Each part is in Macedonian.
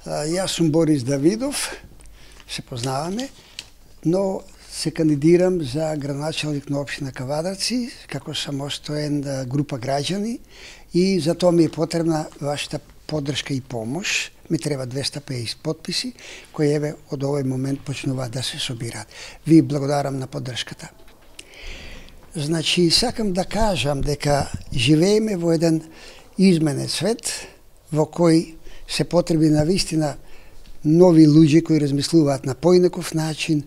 Јас сум Борис Давидов, се познаваме, но се кандидирам за градоначалник на општина Кавадарци, како самостоен група граѓани и за тоа ми е потребна вашата поддршка и помош. Ми треба 250 подписи, кои еве од овој момент почнуваат да се собираат. Ви благодарам на поддршката. Значи, сакам да кажам дека живееме во еден изменет свет, во кој се потреби на вистина нови луѓе кои размислуваат на поинаков начин,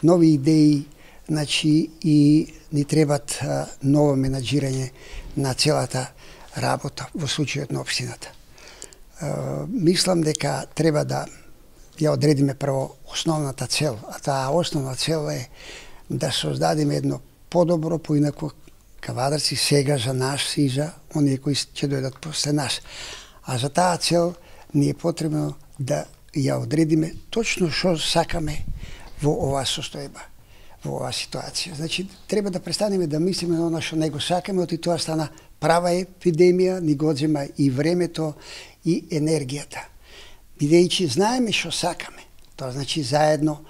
нови идеи, значи и ни требат ново менаџирање на целата работа во случајот на општината. Мислам дека треба да ја одредиме прво основната цел, а таа основна цел е да создадеме едно подобро, поинако Кавадарци сега за нас и за оние кои ќе дојдат после нас. А за таа цел ни е потребно да ја одредиме точно што сакаме во оваа состојба, во оваа ситуација. Значи, треба да престанеме да мислиме на она што не го сакаме, оти тоа стана права епидемија, ни го одзема и времето, и енергијата. Бидејќи знаеме што сакаме, тоа значи заедно,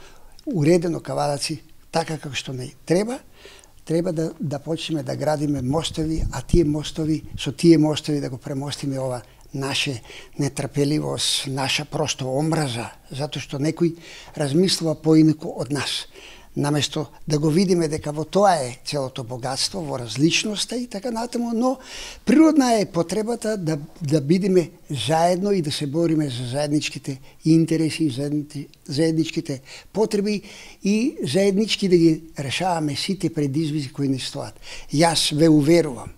уредено Кавадарци, така како што не треба да почнеме да градиме мостови, а тие мостови, со тие мостови да го премостиме ова наше нетрпеливост, наша просто омраза, затоа што некој размислува поинаку од нас. Наместо да го видиме дека во тоа е целото богатство, во различноста и така натаму, но природна е потребата да бидеме заедно и да се бориме за заедничките интереси, заедничките потреби и заеднички да ги решаваме сите предизвици кои ни стоат. Јас ве уверувам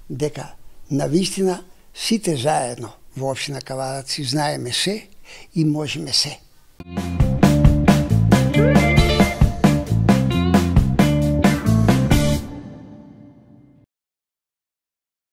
дека навистина сите заедно во општина Кавадарци знаеме се и можеме се.